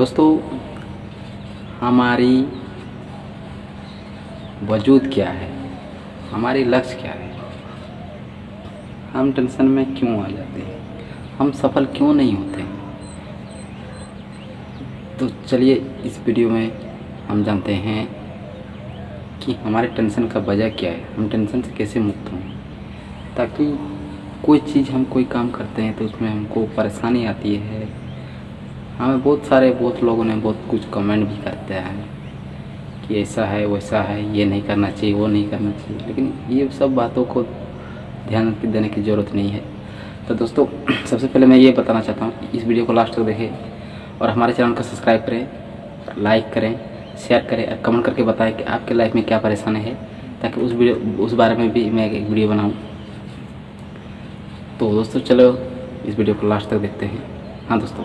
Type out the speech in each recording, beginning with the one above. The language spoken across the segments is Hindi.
दोस्तों, हमारी वजूद क्या है, हमारी लक्ष्य क्या है, हम टेंशन में क्यों आ जाते हैं, हम सफल क्यों नहीं होते हैं। तो चलिए इस वीडियो में हम जानते हैं कि हमारे टेंशन का वजह क्या है, हम टेंशन से कैसे मुक्त हों। ताकि कोई चीज़ हम कोई काम करते हैं तो उसमें हमको परेशानी आती है। हमें बहुत लोगों ने बहुत कुछ कमेंट भी करते हैं कि ऐसा है वैसा है, ये नहीं करना चाहिए वो नहीं करना चाहिए, लेकिन ये सब बातों को ध्यान देने की ज़रूरत नहीं है। तो दोस्तों, सबसे पहले मैं ये बताना चाहता हूँ कि इस वीडियो को लास्ट तक देखें और हमारे चैनल को सब्सक्राइब करें, लाइक करें, शेयर करें और कमेंट करके बताएं कि आपके लाइफ में क्या परेशानी है, ताकि उस बारे में भी मैं एक वीडियो बनाऊँ। तो दोस्तों चलो इस वीडियो को लास्ट तक देखते हैं। हाँ दोस्तों,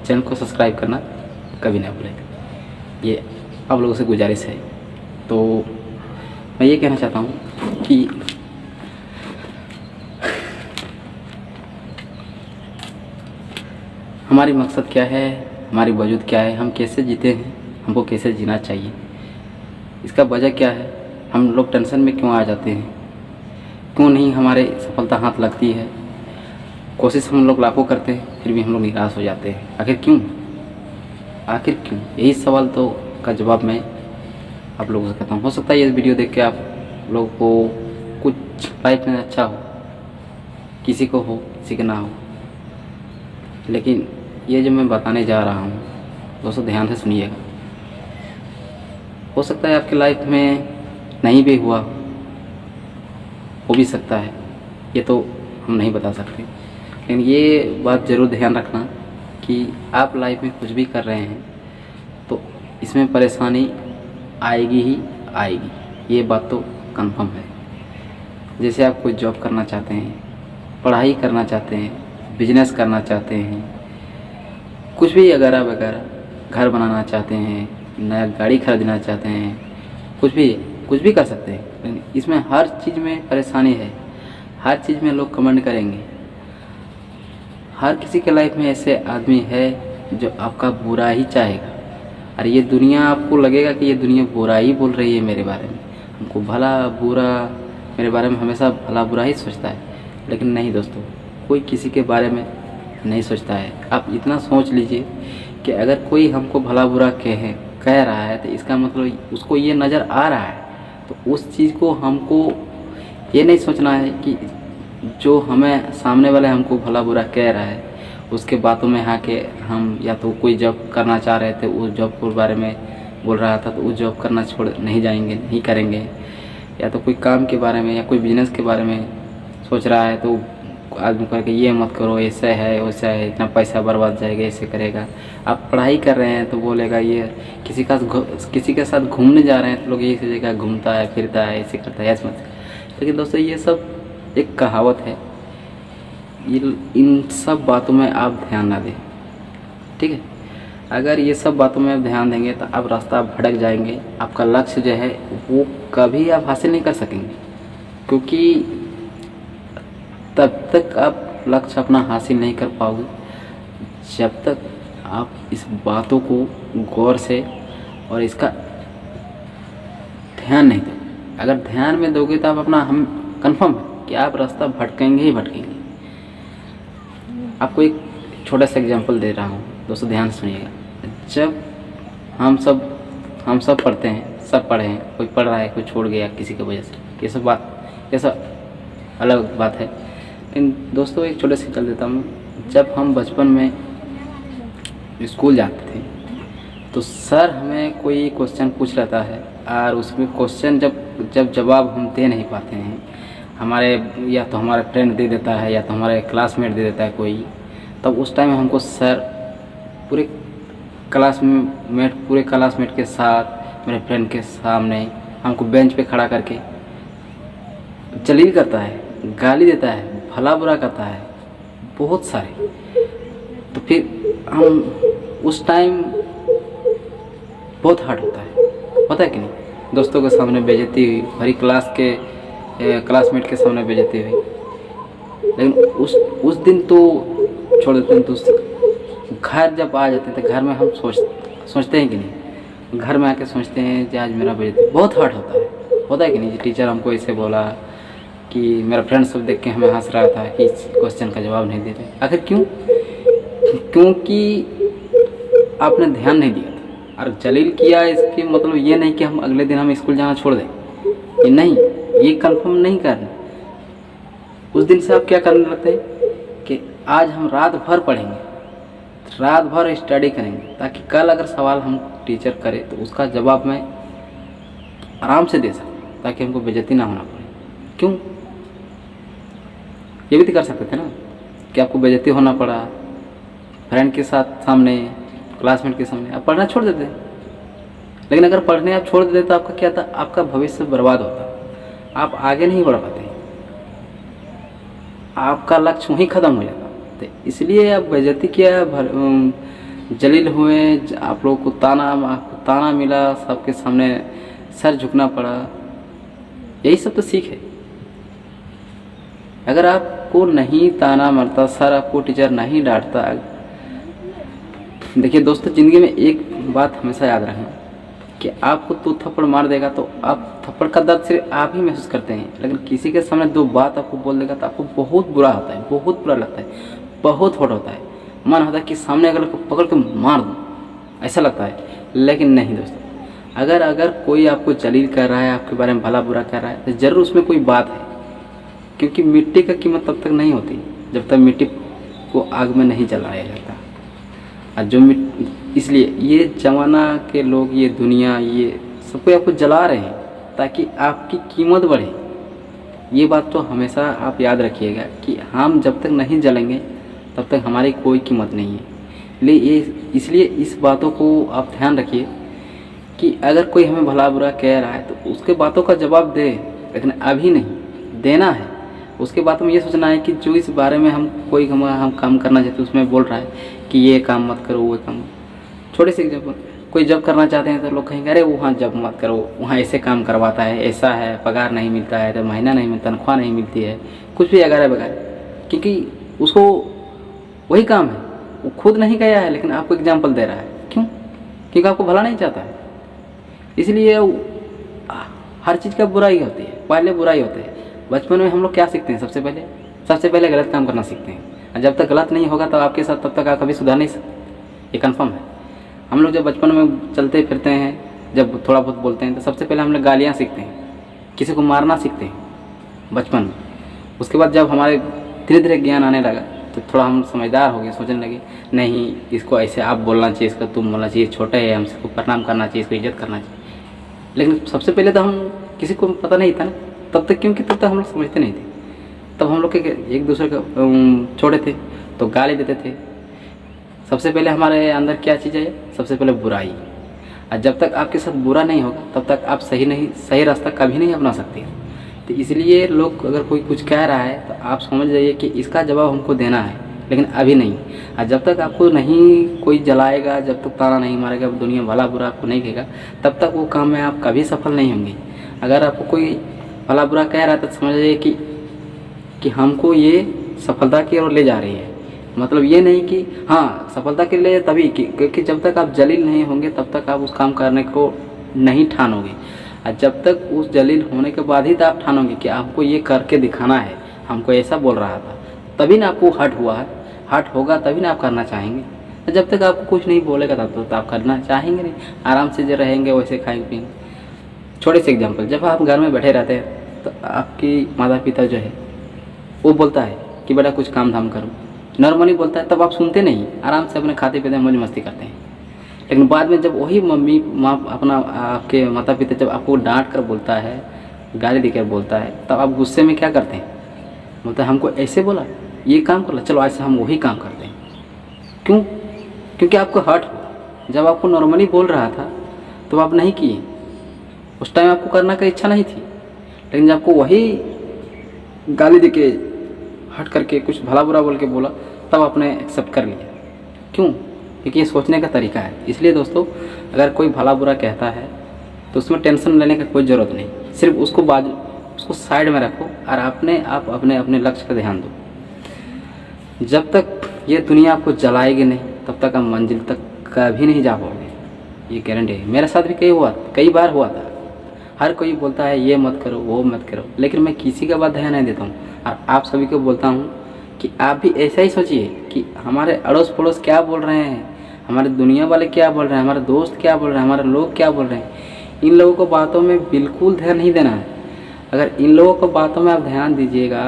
चैनल को सब्सक्राइब करना कभी ना भूलें, ये आप लोगों से गुजारिश है। तो मैं ये कहना चाहता हूँ कि हमारी मकसद क्या है, हमारी वजूद क्या है, हम कैसे जीते हैं, हमको कैसे जीना चाहिए, इसका वजह क्या है, हम लोग टेंशन में क्यों आ जाते हैं, क्यों नहीं हमारे सफलता हाथ लगती है, कोशिश हम लोग लाखों करते हैं फिर भी हम लोग निराश हो जाते हैं। आखिर क्यों, यही सवाल तो का जवाब मैं आप लोगों से कहता हूँ। हो सकता है ये वीडियो देख के आप लोगों को कुछ लाइफ में अच्छा हो, किसी को हो किसी के ना हो, लेकिन ये जो मैं बताने जा रहा हूँ दोस्तों ध्यान से सुनिएगा। हो सकता है आपकी लाइफ में नहीं भी हुआ, हो भी सकता है, ये तो हम नहीं बता सकते, लेकिन ये बात ज़रूर ध्यान रखना कि आप लाइफ में कुछ भी कर रहे हैं तो इसमें परेशानी आएगी ही आएगी, ये बात तो कंफर्म है। जैसे आप कोई जॉब करना चाहते हैं, पढ़ाई करना चाहते हैं, बिजनेस करना चाहते हैं, कुछ भी वगैरह वगैरह, घर बनाना चाहते हैं, नया गाड़ी खरीदना चाहते हैं, कुछ भी कर सकते हैं, लेकिन इसमें हर चीज़ में परेशानी है। हर चीज़ में लोग कमेंट करेंगे। हर किसी के लाइफ में ऐसे आदमी है जो आपका बुरा ही चाहेगा, और ये दुनिया आपको लगेगा कि ये दुनिया बुरा ही बोल रही है मेरे बारे में, हमको भला बुरा, मेरे बारे में हमेशा भला बुरा ही सोचता है। लेकिन नहीं दोस्तों, कोई किसी के बारे में नहीं सोचता है। आप इतना सोच लीजिए कि अगर कोई हमको भला बुरा कह रहा है तो इसका मतलब उसको ये नज़र आ रहा है, तो उस चीज़ को हमको ये नहीं सोचना है कि जो हमें सामने वाले हमको भला बुरा कह रहा है उसके बातों में आके हम या तो कोई जॉब करना चाह रहे थे, उस जॉब के बारे में बोल रहा था तो उस जॉब करना छोड़ नहीं जाएंगे, नहीं करेंगे, या तो कोई काम के बारे में या कोई बिजनेस के बारे में सोच रहा है तो आदमी करके ये मत करो, ऐसा है वैसा है, इतना पैसा बर्बाद जाएगा, ऐसे करेगा। आप पढ़ाई कर रहे हैं तो बोलेगा ये, किसी के साथ घूमने जा रहे हैं तो लोग यही सोचेगा घूमता है फिरता है ऐसे करता है ऐसे मत। लेकिन दोस्तों ये सब एक कहावत है, इन सब बातों में आप ध्यान ना दें, ठीक है। अगर ये सब बातों में आप ध्यान देंगे तो आप रास्ता भटक जाएंगे, आपका लक्ष्य जो है वो कभी आप हासिल नहीं कर सकेंगे, क्योंकि तब तक आप लक्ष्य अपना हासिल नहीं कर पाओगे जब तक आप इस बातों को गौर से और इसका ध्यान नहीं दोगे। अगर ध्यान में दोगे तो आप अपना, हम कंफर्म है कि आप रास्ता भटकेंगे ही भटकेंगे। आपको एक छोटा सा एग्जांपल दे रहा हूँ दोस्तों, ध्यान से सुनिएगा। जब हम सब पढ़ते हैं, सब पढ़े हैं, कोई पढ़ रहा है कोई छोड़ गया किसी की वजह से, ये सब अलग बात है। लेकिन दोस्तों एक छोटे से चल देता हूँ। जब हम बचपन में स्कूल जाते थे तो सर हमें कोई क्वेश्चन पूछ रहता है और उसमें क्वेश्चन जब जवाब हम दे नहीं पाते हैं, हमारे या तो हमारा फ्रेंड दे देता है या तो हमारे क्लासमेट दे देता है कोई, तब उस टाइम हमको सर पूरे क्लासमेट के साथ, मेरे फ्रेंड के सामने हमको बेंच पे खड़ा करके जलील करता है, गाली देता है, भला बुरा करता है, बहुत सारे। तो फिर हम उस टाइम बहुत हार्ड होता है, पता है कि नहीं। दोस्तों के सामने बेइज्जती हुई, भरी क्लासमेट के सामने बेइज्जती हुई, लेकिन उस दिन तो छोड़ देते हैं। तो घर जब आ जाते थे, घर में हम सोचते हैं कि नहीं? घर में आके सोचते हैं कि आज मेरा बेइज्जती, बहुत हर्ट होता है कि नहीं? टीचर हमको ऐसे बोला कि मेरा फ्रेंड सब देख के हमें हंस रहा था कि इस क्वेश्चन का जवाब नहीं दे रहे। आखिर क्यों? क्योंकि आपने ध्यान नहीं दिया था। और जलील किया इसके मतलब ये नहीं कि हम अगले दिन हम स्कूल जाना छोड़ दें, ये नहीं, ये कंफर्म नहीं करना। उस दिन से आप क्या करने लगते हैं कि आज हम रात भर पढ़ेंगे, रात भर स्टडी करेंगे, ताकि कल अगर सवाल हम टीचर करे तो उसका जवाब मैं आराम से दे सकूं, ताकि हमको बेइज्जती ना होना पड़े। क्यों? ये भी तो कर सकते थे ना कि आपको बेइज्जती होना पड़ा फ्रेंड के साथ सामने, क्लासमेट के सामने, आप पढ़ना छोड़ देते। लेकिन अगर पढ़ने आप छोड़ देते तो आपका क्या था? आपका भविष्य बर्बाद होता, आप आगे नहीं बढ़ पाते, आपका लक्ष्य वहीं ख़त्म हो जाता। तो इसलिए आप बेइज्जती किया, जलील हुए, आप लोगों को ताना मिला, सबके सामने सर झुकना पड़ा, यही सब तो सीख है। अगर आपको नहीं ताना मरता, सर आपको टीचर नहीं डांटता। देखिए दोस्तों, ज़िंदगी में एक बात हमेशा याद रखना कि आपको तो थप्पड़ मार देगा तो आप थप्पड़ का दर्द सिर्फ आप ही महसूस करते हैं, लेकिन किसी के सामने दो बात आपको बोल देगा तो आपको बहुत बुरा होता है, बहुत बुरा लगता है, बहुत हर्ट होता है। मन होता है कि सामने अगर को पकड़ के मार दूँ, ऐसा लगता है। लेकिन नहीं दोस्तों, अगर कोई आपको जलील कर रहा है, आपके बारे में भला बुरा कर रहा है, तो ज़रूर उसमें कोई बात है। क्योंकि मिट्टी का कीमत तब तक नहीं होती जब तक मिट्टी को आग में नहीं जलाया जाता। और जो इसलिए ये ज़माना के लोग, ये दुनिया, ये सबको आपको जला रहे हैं ताकि आपकी कीमत बढ़े। ये बात तो हमेशा आप याद रखिएगा कि हम जब तक नहीं जलेंगे तब तक हमारी कोई कीमत नहीं है। इसलिए इस बातों को आप ध्यान रखिए कि अगर कोई हमें भला बुरा कह रहा है तो उसके बातों का जवाब दे, लेकिन अभी नहीं देना है। उसके बाद में ये सोचना है कि जो इस बारे में हम काम करना चाहते हैं उसमें बोल रहा है कि ये काम मत करो, वो काम। छोटे से एग्जाम्पल, कोई जॉब करना चाहते हैं तो लोग कहेंगे अरे वहाँ जॉब मत करो, वहाँ ऐसे काम करवाता है, ऐसा है, पगार नहीं मिलता है, तो महीना नहीं मिलता, तनख्वाह नहीं मिलती है, कुछ भी अगर बगैर। क्योंकि उसको वही काम है, वो खुद नहीं गया है लेकिन आपको एग्जाम्पल दे रहा है। क्यों? क्योंकि आपको भला नहीं चाहता है। इसलिए हर चीज़ का बुराई होती है, पहले बुराई होती है। बचपन में हम लोग क्या सीखते हैं? सबसे पहले गलत काम करना सीखते हैं। और जब तक गलत नहीं होगा तो आपके साथ, तब तक आप कभी सुधार नहीं सकते, ये कन्फर्म है। हम लोग जब बचपन में चलते फिरते हैं, जब थोड़ा बहुत बोलते हैं, तो सबसे पहले हम लोग गालियाँ सीखते हैं, किसी को मारना सीखते हैं बचपन में। उसके बाद जब हमारे धीरे धीरे ज्ञान आने लगा तो थोड़ा हम समझदार हो गए, सोचने लगे नहीं, इसको ऐसे आप बोलना चाहिए, इसका तुम बोलना चाहिए, छोटे है हमसे, इसको प्रणाम करना चाहिए, इसको इज्जत करना चाहिए। लेकिन सबसे पहले तो हम किसी को पता नहीं था ना तब तक, क्योंकि तब तक हम लोग समझते नहीं थे। तब हम लोग एक दूसरे को छोटे थे तो गाली देते थे। सबसे पहले हमारे अंदर क्या चीज़ है? सबसे पहले बुराई। और जब तक आपके साथ बुरा नहीं होगा तब तक आप सही रास्ता कभी नहीं अपना सकते। तो इसलिए लोग अगर कोई कुछ कह रहा है तो आप समझ जाइए कि इसका जवाब हमको देना है, लेकिन अभी नहीं। और जब तक आपको नहीं कोई जलाएगा, जब तक ताना नहीं मारेगा, दुनिया भला बुरा आपको नहीं कहेगा, तब तक वो काम में आप कभी सफल नहीं होंगे। अगर आपको कोई भला बुरा कह रहा है तो समझ जाइए कि हमको ये सफलता की ओर ले जा रही है। मतलब ये नहीं कि हाँ सफलता के लिए तभी, क्योंकि जब तक आप जलील नहीं होंगे तब तक आप उस काम करने को नहीं ठानोगे। और जब तक उस जलील होने के बाद ही तो आप ठानोगे कि आपको ये करके दिखाना है, हमको ऐसा बोल रहा था, तभी ना आपको हर्ट हुआ है। हर्ट होगा तभी ना आप करना चाहेंगे। जब तक आपको कुछ नहीं बोलेगा तब तक आप करना चाहेंगे नहीं, आराम से जो रहेंगे वैसे खाएंगे पिएंगे। छोटे से एग्जाम्पल, जब आप घर में बैठे रहते हैं तो आपकी माता पिता जो है वो बोलता है कि बेटा कुछ काम धाम करो, नॉर्मली बोलता है, तब आप सुनते नहीं, आराम से अपने खाते पीते मौज मस्ती करते हैं। लेकिन बाद में जब वही आपके माता पिता जब आपको डांट कर बोलता है, गाली देकर बोलता है, तब आप गुस्से में क्या करते हैं? बोलते हैं हमको ऐसे बोला, ये काम कर लो, चलो ऐसे हम वही काम करते हैं। क्यों? क्योंकि आपको हर्ट हो। जब आपको नॉर्मली बोल रहा था तो आप नहीं किए, उस टाइम आपको करना का इच्छा नहीं थी, लेकिन जब आपको वही गाली देके हट करके कुछ भला बुरा बोल के बोला तब आपने एक्सेप्ट कर लिया। क्यों? क्योंकि ये सोचने का तरीका है। इसलिए दोस्तों, अगर कोई भला बुरा कहता है तो उसमें टेंशन लेने की कोई ज़रूरत नहीं, सिर्फ उसको साइड में रखो और आप अपने लक्ष्य का ध्यान दो। जब तक ये दुनिया आपको जलाएगी नहीं तब तक आप मंजिल तक कभी नहीं जा पाओगे। ये गारंटी है। मेरे साथ भी कई बार हुआ था। हर कोई बोलता है ये मत करो वो मत करो, लेकिन मैं किसी का बात ध्यान नहीं देता हूँ। और आप सभी को बोलता हूँ कि आप भी ऐसा ही सोचिए कि हमारे अड़ोस पड़ोस क्या बोल रहे हैं, हमारे दुनिया वाले क्या बोल रहे हैं, हमारे दोस्त क्या बोल रहे हैं, हमारे लोग क्या बोल रहे हैं। इन लोगों को बातों में बिल्कुल ध्यान नहीं देना है। अगर इन लोगों को बातों में आप ध्यान दीजिएगा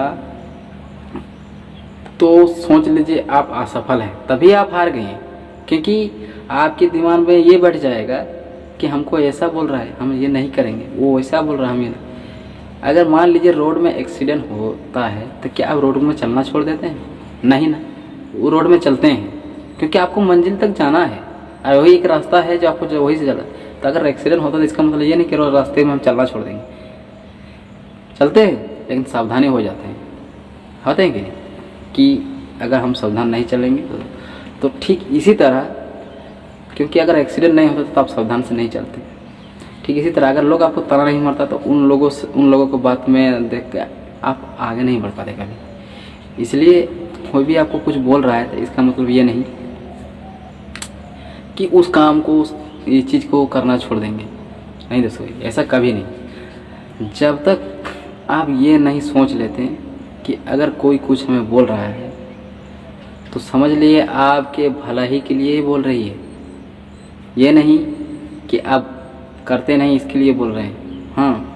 तो समझ लीजिए आप असफल हैं, तभी आप हार गए हैं। क्योंकि आपके दिमाग में ये बैठ जाएगा कि हमको ऐसा बोल रहा है, हम ये नहीं करेंगे, वो ऐसा बोल रहा है, हम ये नहीं। अगर मान लीजिए रोड में एक्सीडेंट होता है तो क्या आप रोड में चलना छोड़ देते हैं? नहीं ना, वो रोड में चलते हैं क्योंकि आपको मंजिल तक जाना है और वही एक रास्ता है जो आपको वही से चलता है। तो अगर एक्सीडेंट होता तो इसका मतलब ये नहीं कि रास्ते में हम चलना छोड़ देंगे। चलते हैं लेकिन सावधानी हो जाते हैं, होते हैं कि अगर हम सावधान नहीं चलेंगे तो ठीक इसी तरह, क्योंकि अगर एक्सीडेंट नहीं होता तो आप सावधान से नहीं चलते। ठीक इसी तरह अगर लोग आपको ताना नहीं मारता तो उन लोगों को बात में देख के आप आगे नहीं बढ़ पाते कभी। इसलिए कोई भी आपको कुछ बोल रहा है तो इसका मतलब ये नहीं कि उस काम को ये चीज़ को करना छोड़ देंगे। नहीं दोस्तों, ऐसा कभी नहीं। जब तक आप ये नहीं सोच लेते कि अगर कोई कुछ हमें बोल रहा है तो समझ लिए आपके भलाई के लिए ही बोल रही है, ये नहीं कि आप करते नहीं इसके लिए बोल रहे हैं। हाँ,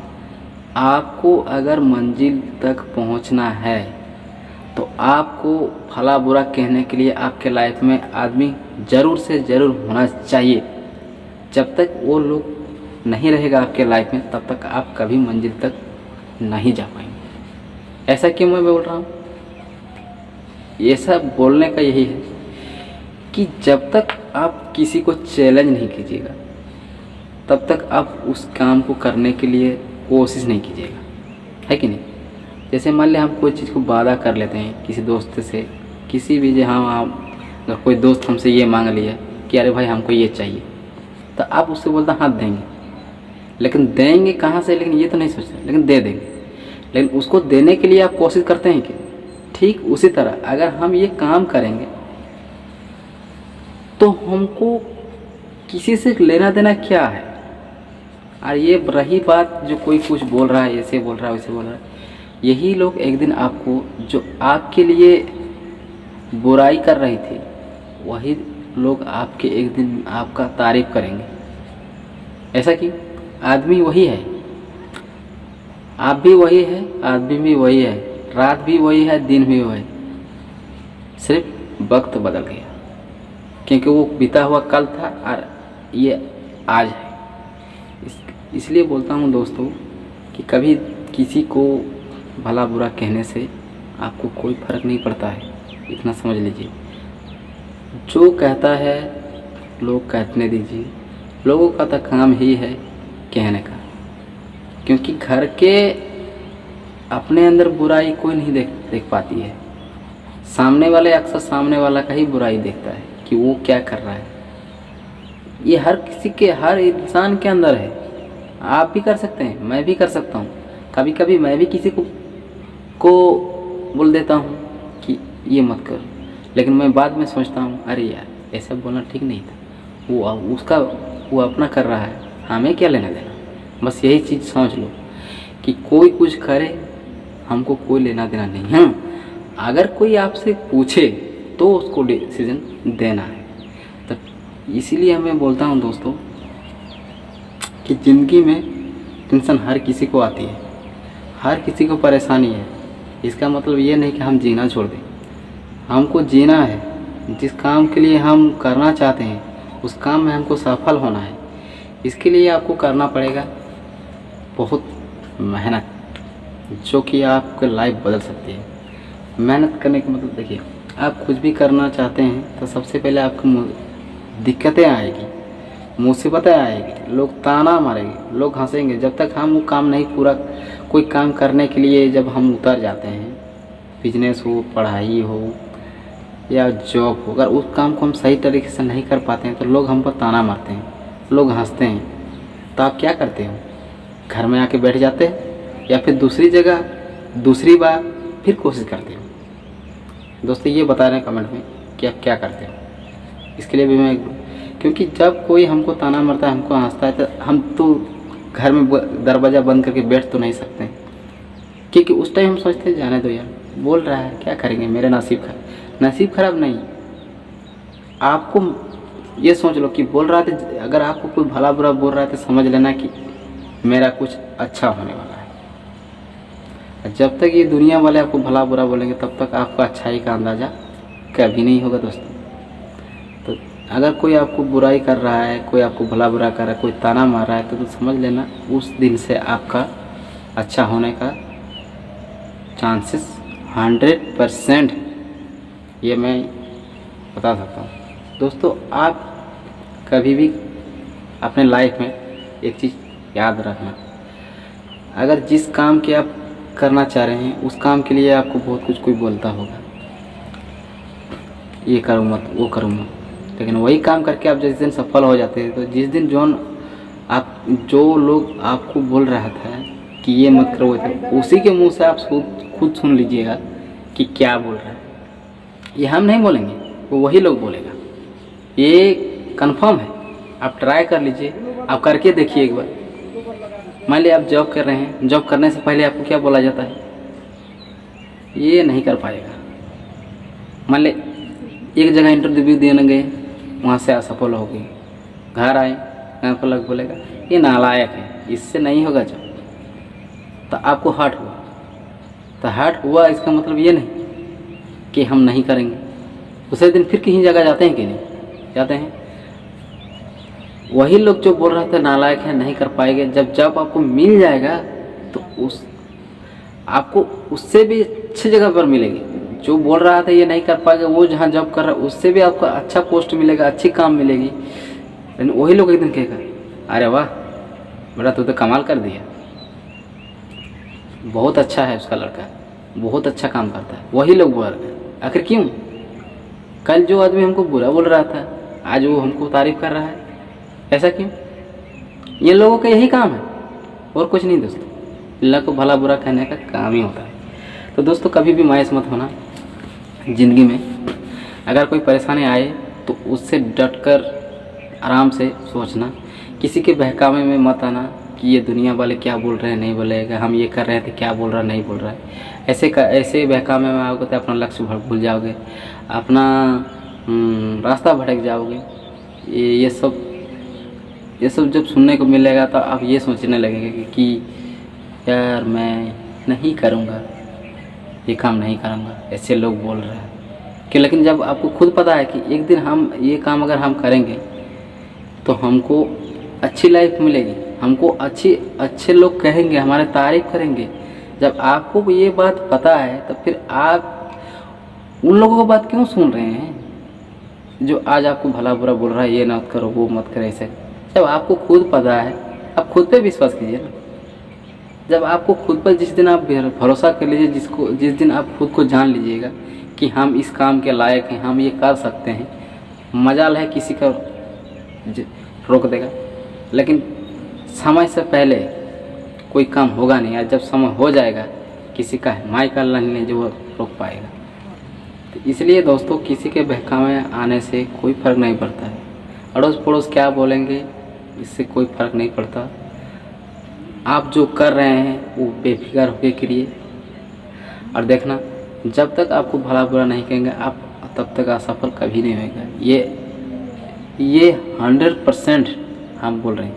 आपको अगर मंजिल तक पहुंचना है तो आपको भला बुरा कहने के लिए आपके लाइफ में आदमी ज़रूर से ज़रूर होना चाहिए। जब तक वो लोग नहीं रहेगा आपके लाइफ में तब तक आप कभी मंजिल तक नहीं जा पाएंगे। ऐसा क्यों मैं बोल रहा हूँ? ये सब बोलने का यही है कि जब तक आप किसी को चैलेंज नहीं कीजिएगा तब तक आप उस काम को करने के लिए कोशिश नहीं कीजिएगा, है कि नहीं। जैसे मान लिया हम कोई चीज़ को वादा कर लेते हैं किसी दोस्त से, किसी भी जहाँ अगर कोई दोस्त हमसे ये मांग लिया कि अरे भाई हमको ये चाहिए, तो आप उससे बोलते हाँ देंगे, लेकिन देंगे कहाँ से, लेकिन ये तो नहीं सोचते, लेकिन दे देंगे। लेकिन उसको देने के लिए आप कोशिश करते हैं कि ठीक उसी तरह अगर हम ये काम करेंगे तो हमको किसी से लेना देना क्या है। और ये रही बात जो कोई कुछ बोल रहा है, ऐसे बोल रहा है वैसे बोल रहा है, यही लोग एक दिन आपको जो आपके लिए बुराई कर रहे थे वही लोग आपके एक दिन आपका तारीफ करेंगे। ऐसा कि आदमी वही है, आप भी वही है, आदमी भी वही है, रात भी वही है, दिन भी वही, सिर्फ वक्त बदल गया क्योंकि वो बीता हुआ कल था और ये आज है। इसलिए बोलता हूँ दोस्तों कि कभी किसी को भला बुरा कहने से आपको कोई फर्क नहीं पड़ता है, इतना समझ लीजिए। जो कहता है लोग कहने दीजिए, लोगों का तो काम ही है कहने का, क्योंकि घर के अपने अंदर बुराई कोई नहीं देख पाती है। सामने वाले अक्सर सामने वाला का ही बुराई देखता है कि वो क्या कर रहा है। ये हर किसी के, हर इंसान के अंदर है। आप भी कर सकते हैं, मैं भी कर सकता हूँ। कभी कभी मैं भी किसी को बोल देता हूँ कि ये मत कर, लेकिन मैं बाद में सोचता हूँ अरे यार ऐसा बोलना ठीक नहीं था, वो अपना कर रहा है, हमें क्या लेना देना। बस यही चीज़ समझ लो कि कोई कुछ करे हमको कोई लेना देना नहीं। हाँ, अगर कोई आपसे पूछे तो उसको डिसीजन देना है। तो इसीलिए मैं बोलता हूँ दोस्तों कि ज़िंदगी में टेंशन हर किसी को आती है, हर किसी को परेशानी है। इसका मतलब ये नहीं कि हम जीना छोड़ दें, हमको जीना है। जिस काम के लिए हम करना चाहते हैं उस काम में हमको सफल होना है। इसके लिए आपको करना पड़ेगा बहुत मेहनत, जो कि आपकी लाइफ बदल सकती है। मेहनत करने का मतलब देखिए, आप कुछ भी करना चाहते हैं तो सबसे पहले आपको दिक्कतें आएगी, मुसीबतें आएगी, लोग ताना मारेंगे, लोग हंसेंगे। जब तक हम वो काम नहीं पूरा, कोई काम करने के लिए जब हम उतर जाते हैं, बिजनेस हो, पढ़ाई हो या जॉब हो, अगर उस काम को हम सही तरीके से नहीं कर पाते हैं तो लोग हम पर ताना मारते हैं, लोग हंसते हैं। तो आप क्या करते हो? घर में आके बैठ जाते हैं या फिर दूसरी जगह दूसरी बार फिर कोशिश करते हो? दोस्तों ये बता रहे हैं कमेंट में कि आप क्या करते हो। इसके लिए भी मैं क्योंकि जब कोई हमको ताना मारता है, हमको हंसता है, तो हम तो घर में दरवाज़ा बंद करके बैठ तो नहीं सकते हैं। क्योंकि उस टाइम हम सोचते हैं जाने दो यार, बोल रहा है क्या करेंगे, मेरे नसीब खराब नहीं। आपको ये सोच लो कि बोल रहा था, अगर आपको कोई भला बुरा बोल रहा है तो समझ लेना कि मेरा कुछ अच्छा होने वाला है। जब तक ये दुनिया वाले आपको भला बुरा बोलेंगे तब तक आपको अच्छाई का अंदाज़ा कभी नहीं होगा दोस्तों। तो अगर कोई आपको बुराई कर रहा है, कोई आपको भला बुरा कर रहा है, कोई ताना मार रहा है, तो समझ लेना उस दिन से आपका अच्छा होने का चांसेस 100% ये मैं बता सकता हूँ। दोस्तों, आप कभी भी अपने लाइफ में एक चीज़ याद रखना, अगर जिस काम के आप करना चाह रहे हैं उस काम के लिए आपको बहुत कुछ कोई बोलता होगा, ये करूँ मत, वो करूँ मत, लेकिन वही काम करके आप जिस दिन सफल हो जाते हैं, तो जिस दिन जो लोग आपको बोल रहा था कि ये मत करो, उसी के मुंह से आप खुद सुन लीजिएगा कि क्या बोल रहा है। ये हम नहीं बोलेंगे, वो वही लोग बोलेगा, ये कंफर्म है। आप ट्राई कर लीजिए, आप करके देखिए एक बार। मान लीजिए आप जॉब कर रहे हैं, जॉब करने से पहले आपको क्या बोला जाता है, ये नहीं कर पाएगा। मान लीजिए एक जगह इंटरव्यू देने गए, वहाँ से असफल हो गए, घर आए, घर पर लोग बोलेगा ये नालायक है, इससे नहीं होगा जॉब। तो आपको हर्ट हुआ, तो हर्ट हुआ इसका मतलब ये नहीं कि हम नहीं करेंगे। दूसरे दिन फिर कहीं जगह जाते हैं कि नहीं जाते हैं। वही लोग जो बोल रहे थे नालायक है, नहीं कर पाएंगे, जब आपको मिल जाएगा तो आपको उससे भी अच्छी जगह पर मिलेगी। जो बोल रहा था ये नहीं कर पाएगा, वो जहाँ जॉब कर रहा है उससे भी आपको अच्छा पोस्ट मिलेगा, अच्छी काम मिलेगी। लेकिन वही लोग एक दिन कहेगा अरे वाह बेटा, तू तो कमाल कर दिया, बहुत अच्छा है उसका लड़का, बहुत अच्छा काम करता है। वही लोग बोल रहे हैं। आखिर क्यों? कल जो आदमी हमको बुरा बोल रहा था, आज वो हमको तारीफ कर रहा है, ऐसा क्यों? ये लोगों का यही काम है और कुछ नहीं दोस्तों। अल्लाह को भला बुरा कहने का काम ही होता है। तो दोस्तों, कभी भी मायूस मत होना ज़िंदगी में। अगर कोई परेशानी आए तो उससे डटकर आराम से सोचना, किसी के बहकावे में मत आना कि ये दुनिया वाले क्या बोल रहे हैं, नहीं बोलेगा, हम ये कर रहे थे क्या बोल रहा है, नहीं बोल रहा है। ऐसे बहकावे में आओगे तो अपना लक्ष्य भूल जाओगे, अपना रास्ता भटक जाओगे। ये सब जब सुनने को मिलेगा तो आप ये सोचने लगेंगे कि यार मैं नहीं करूँगा, ये काम नहीं करूँगा, ऐसे लोग बोल रहे हैं कि। लेकिन जब आपको खुद पता है कि एक दिन हम ये काम अगर हम करेंगे तो हमको अच्छी लाइफ मिलेगी, हमको अच्छे लोग कहेंगे, हमारे तारीफ करेंगे। जब आपको ये बात पता है तो फिर आप उन लोगों की बात क्यों सुन रहे हैं जो आज आपको भला बुरा बोल रहा है, ये मत करो, वो मत करो, ऐसे। जब आपको खुद पता है, आप खुद पे विश्वास कीजिए ना। जब आपको खुद पर, जिस दिन आप भरोसा कर लीजिए, जिस दिन आप खुद को जान लीजिएगा कि हम इस काम के लायक हैं, हम ये कर सकते हैं, मजाल है किसी का रोक देगा, लेकिन समय से पहले कोई काम होगा नहीं। आज जब समय हो जाएगा, किसी का माई का अल्लाह नहीं जो रोक पाएगा। तो इसलिए दोस्तों, किसी के बहकावे आने से कोई फ़र्क नहीं पड़ता है। अड़ोस पड़ोस क्या बोलेंगे इससे कोई फ़र्क नहीं पड़ता। आप जो कर रहे हैं वो बेफिक्र होकर करिए, और देखना जब तक आपको भला बुरा नहीं कहेंगे आप तब तक असफल कभी नहीं होगा। ये 100% हम बोल रहे हैं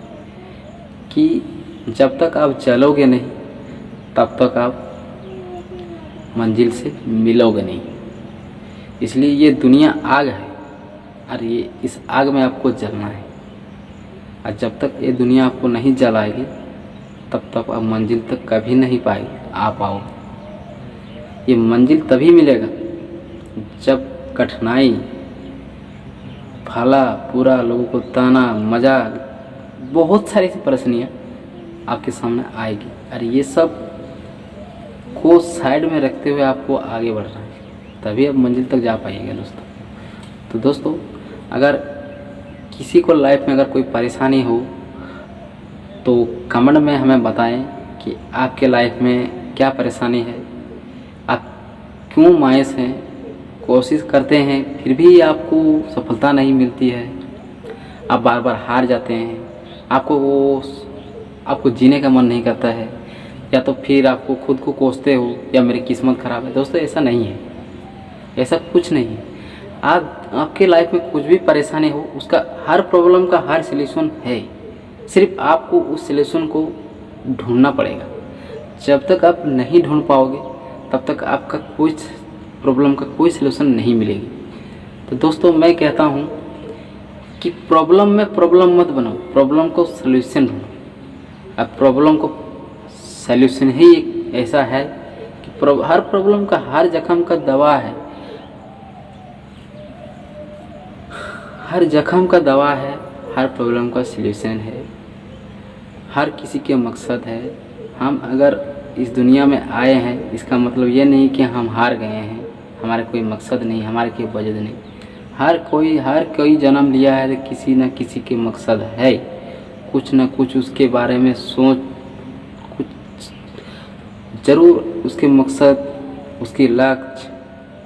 कि जब तक आप चलोगे नहीं तब तक आप मंजिल से मिलोगे नहीं। इसलिए ये दुनिया आग है और ये इस आग में आपको जलना है, और जब तक ये दुनिया आपको नहीं जलाएगी तब तक आप मंजिल तक कभी नहीं पाओगे। ये मंजिल तभी मिलेगा जब कठिनाई, भला बुरा, लोगों को ताना मजाक, बहुत सारी परेशानियाँ आपके सामने आएगी, और ये सब को साइड में रखते हुए आपको आगे बढ़ना है, तभी आप मंजिल तक जा पाइएगा दोस्तों। तो दोस्तों, अगर किसी को लाइफ में अगर कोई परेशानी हो तो कमेंट में हमें बताएं कि आपके लाइफ में क्या परेशानी है, आप क्यों मायूस हैं, कोशिश करते हैं फिर भी आपको सफलता नहीं मिलती है, आप बार बार हार जाते हैं, आपको जीने का मन नहीं करता है, या तो फिर आपको खुद को कोसते हो या मेरी किस्मत ख़राब है। दोस्तों ऐसा नहीं है, ऐसा कुछ नहीं है। आपके लाइफ में कुछ भी परेशानी हो, उसका हर प्रॉब्लम का हर सलूशन है, सिर्फ आपको उस सलूशन को ढूंढना पड़ेगा। जब तक आप नहीं ढूंढ पाओगे तब तक आपका कोई प्रॉब्लम का कोई सलूशन नहीं मिलेगी। तो दोस्तों मैं कहता हूँ कि प्रॉब्लम में प्रॉब्लम मत बनाओ, प्रॉब्लम को सलूशन ढूंढो। अब प्रॉब्लम को सलूशन ही एक ऐसा है कि हर प्रॉब्लम का, हर जख्म का दवा है, हर जख्म का दवा है, हर प्रॉब्लम का सलूशन है, हर किसी के मकसद है। हम अगर इस दुनिया में आए हैं इसका मतलब ये नहीं कि हम हार गए हैं, हमारा कोई मकसद नहीं, हमारे कोई वजह नहीं। हर कोई जन्म लिया है तो किसी न किसी के मकसद है, कुछ न कुछ उसके बारे में सोच, कुछ ज़रूर उसके मकसद, उसके लक्ष्य,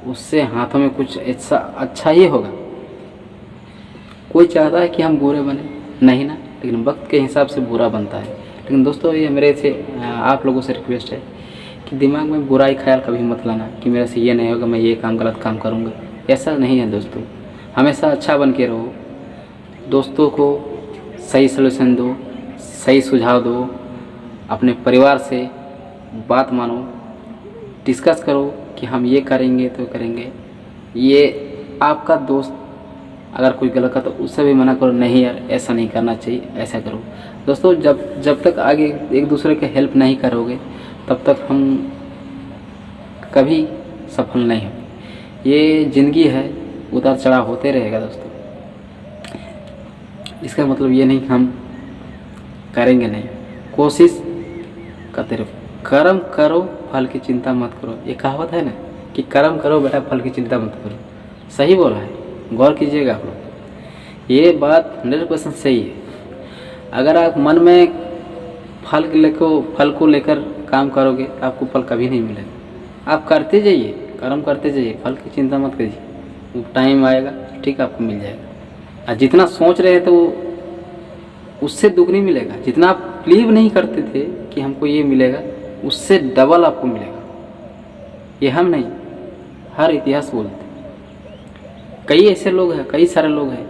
उससे हाथों में कुछ ऐसा अच्छा ही होगा। कोई चाहता है कि हम बुरे बने, नहीं ना, लेकिन वक्त के हिसाब से बुरा बनता है। लेकिन दोस्तों ये मेरे से आप लोगों से रिक्वेस्ट है कि दिमाग में बुराई ख्याल कभी मत लाना कि मेरे से ये नहीं होगा, मैं ये काम गलत काम करूँगा। ऐसा नहीं है दोस्तों, हमेशा अच्छा बन के रहो, दोस्तों को सही सलूशन दो, सही सुझाव दो, अपने परिवार से बात मानो, डिस्कस करो कि हम ये करेंगे तो करेंगे। ये आपका दोस्त अगर कोई गलत का तो उससे भी मना करो, नहीं यार ऐसा नहीं करना चाहिए, ऐसा करो। दोस्तों जब तक आगे एक दूसरे के हेल्प नहीं करोगे तब तक हम कभी सफल नहीं हो। ये ज़िंदगी है, उतार चढ़ाव होते रहेगा दोस्तों। इसका मतलब ये नहीं कि हम करेंगे नहीं, कोशिश करते रहो, कर्म करो फल की चिंता मत करो। ये कहावत है ना कि कर्म करो बेटा फल की चिंता मत करो, सही बोला है, गौर कीजिएगा आप लोग, ये बात 100% सही है। अगर आप मन में फल को लेकर काम करोगे आपको फल कभी नहीं मिलेगा। आप करते जाइए, कर्म करते जाइए, फल की चिंता मत करिए, टाइम आएगा ठीक आपको मिल जाएगा। और जितना सोच रहे थे वो उससे दुगनी मिलेगा। जितना आप बिलीव नहीं करते थे कि हमको ये मिलेगा, उससे डबल आपको मिलेगा। ये हम नहीं, हर इतिहास बोलते। कई ऐसे लोग हैं, कई सारे लोग हैं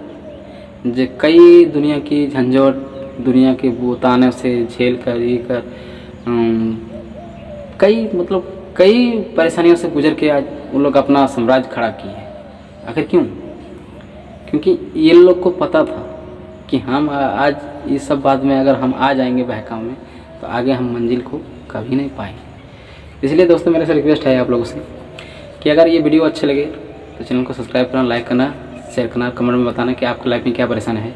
जो कई दुनिया की झंझट, दुनिया के ताने से झेल कर ये कर कई परेशानियों से गुजर के आज उन लोग अपना साम्राज्य खड़ा किए हैं। आखिर क्यों? क्योंकि ये लोग को पता था कि हम आज इस सब बात में अगर हम आ जाएंगे बहकाव में तो आगे हम मंजिल को कभी नहीं पाएंगे। इसलिए दोस्तों मेरे से रिक्वेस्ट है आप लोगों से कि अगर ये वीडियो अच्छे लगे तो चैनल को सब्सक्राइब करना, लाइक करना, शेयर करना, कमेंट में बताना कि आपकी लाइफ में क्या परेशानी है,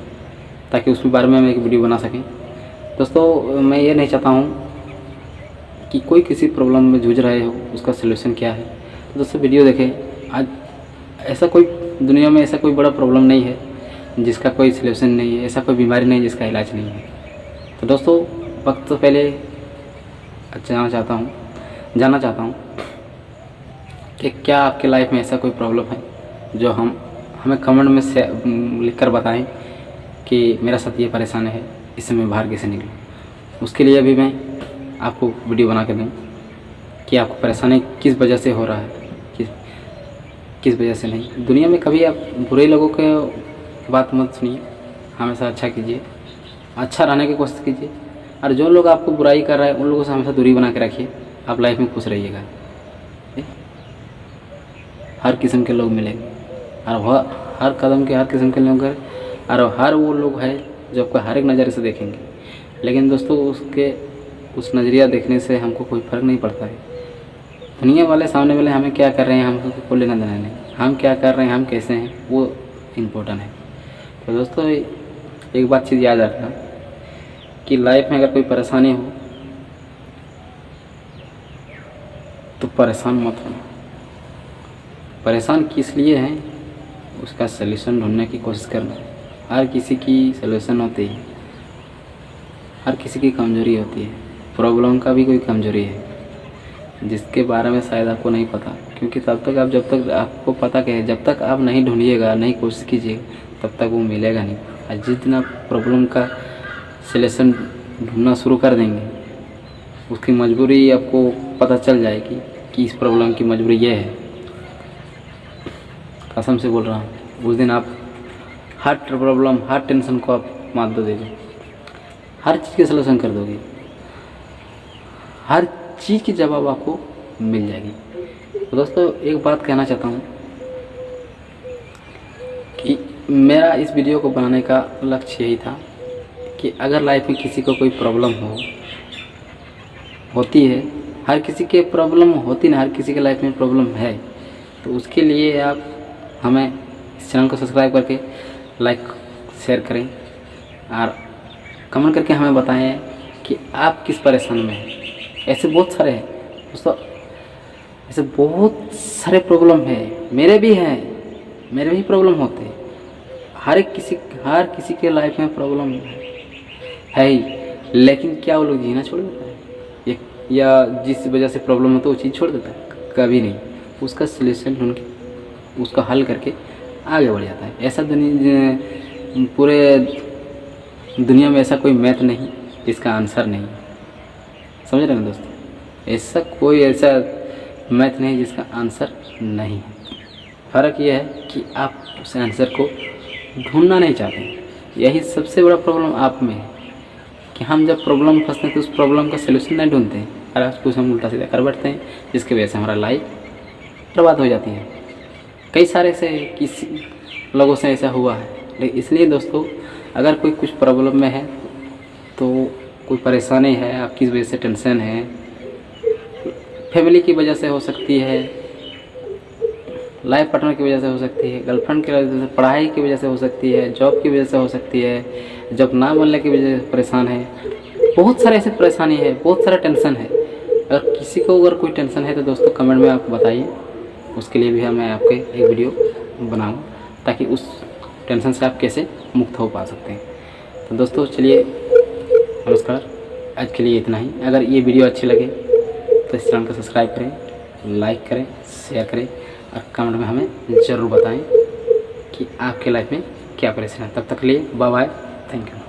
ताकि उसके बारे में हम एक वीडियो बना सकें। दोस्तों मैं ये नहीं चाहता हूँ कि कोई किसी प्रॉब्लम में जूझ रहे हो उसका सलूशन क्या है। तो दोस्तों वीडियो देखें। आज ऐसा कोई दुनिया में ऐसा कोई बड़ा प्रॉब्लम नहीं है जिसका कोई सलूशन नहीं है, ऐसा कोई बीमारी नहीं जिसका इलाज नहीं है। तो दोस्तों वक्त तो पहले जानना चाहता हूँ कि क्या आपके लाइफ में ऐसा कोई प्रॉब्लम है जो हमें कमेंट में से लिख कर बताएं कि मेरा साथ ये परेशानी है, इससे मैं बाहर कैसे निकलूँ। उसके लिए अभी मैं आपको वीडियो बना के दूँ कि आपको परेशानी किस वजह से हो रहा है, किस वजह से नहीं। दुनिया में कभी आप बुरे लोगों के बात मत सुनिए, हमेशा अच्छा कीजिए, अच्छा रहने की कोशिश कीजिए। और जो लोग आपको बुराई कर रहे हैं उन लोगों से हमेशा दूरी बना के रखिए। आप लाइफ में खुश रहिएगा। हर किस्म के लोग मिलेंगे और हर कदम के हर किस्म के लोग हैं और हर वो लोग हैं जो आपको हर एक नज़रिए से देखेंगे। लेकिन दोस्तों उस नज़रिया देखने से हमको कोई फ़र्क नहीं पड़ता है। दुनिया वाले सामने वाले हमें क्या कर रहे हैं हमको कोई लेना देना नहीं, हम क्या कर रहे हैं, हम कैसे हैं, वो इम्पोर्टेंट है। तो दोस्तों एक बात चीज़ याद रखना कि लाइफ में अगर कोई परेशानी हो तो परेशान मत होना। परेशान किस लिए हैं उसका सलूशन ढूंढने की कोशिश करना। हर किसी की सलूशन होती है, हर किसी की कमजोरी होती है। प्रॉब्लम का भी कोई कमजोरी है जिसके बारे में शायद आपको नहीं पता, क्योंकि जब तक आपको पता कि जब तक आप नहीं ढूंढिएगा, नहीं कोशिश कीजिएगा, तब तक वो मिलेगा नहीं। और जिस दिन आप प्रॉब्लम का सलूशन ढूंढना शुरू कर देंगे, उसकी मजबूरी आपको पता चल जाएगी कि इस प्रॉब्लम की मजबूरी ये है। कसम से बोल रहा हूँ, उस दिन आप हर प्रॉब्लम, हर टेंशन को आप मात दे दोगे, हर चीज़ के सलूशन कर दोगे, हर चीज़ की जवाब आपको मिल जाएगी। तो दोस्तों एक बात कहना चाहता हूँ कि मेरा इस वीडियो को बनाने का लक्ष्य यही था कि अगर लाइफ में किसी को कोई प्रॉब्लम होती है, हर किसी के प्रॉब्लम होती ना, हर किसी के लाइफ में प्रॉब्लम है, तो उसके लिए आप हमें इस चैनल को सब्सक्राइब करके लाइक शेयर करें और कमेंट करके हमें बताएं कि आप किस परेशानी में हैं। ऐसे बहुत सारे हैं दोस्तों, ऐसे बहुत सारे प्रॉब्लम है, मेरे भी भी प्रॉब्लम होते हैं। हर किसी के लाइफ में प्रॉब्लम है ही, लेकिन क्या वो लोग जीना छोड़ देता है या जिस वजह से प्रॉब्लम होता है वो चीज़ छोड़ देता है? कभी नहीं। उसका सलूशन ढूंढ के उसका हल करके आगे बढ़ जाता है। ऐसा पूरे दुनिया में ऐसा कोई मैथ नहीं जिसका आंसर नहीं, समझ रहे हैं दोस्तों? ऐसा मैथ नहीं जिसका आंसर नहीं है। फ़र्क यह है कि आप उस आंसर को ढूंढना नहीं चाहते हैं। यही सबसे बड़ा प्रॉब्लम आप में है कि हम जब प्रॉब्लम फंसते हैं तो उस प्रॉब्लम का सलूशन नहीं ढूंढते हैं और कुछ हम उल्टा सीधा कर बैठते हैं, जिसकी वजह से हमारा लाइफ बर्बाद हो जाती है। कई सारे से किसी लोगों से ऐसा हुआ है। लेकिन इसलिए दोस्तों, अगर कोई कुछ प्रॉब्लम में है, तो कोई परेशानी है, आपकी वजह से टेंशन है, फैमिली की वजह से हो सकती है, लाइफ पार्टनर की वजह से हो सकती है, गर्लफ्रेंड की वजह से, पढ़ाई की वजह से हो सकती है, जॉब की वजह से हो सकती है, जॉब ना मिलने की वजह से परेशान है, बहुत सारे ऐसे परेशानी है, बहुत सारा टेंशन है। अगर किसी को अगर कोई टेंशन है तो दोस्तों कमेंट में आप बताइए, उसके लिए भी मैं आपके एक वीडियो बनाऊँ ताकि उस टेंशन से आप कैसे मुक्त हो पा सकते हैं। तो दोस्तों चलिए, नमस्कार, आज के लिए इतना ही। अगर ये वीडियो अच्छी लगे तो इस चैनल को सब्सक्राइब करें, लाइक करें, शेयर करें और कमेंट में हमें ज़रूर बताएं कि आपके लाइफ में क्या परेशानी है। तब तक के लिए बाय बाय, थैंक यू।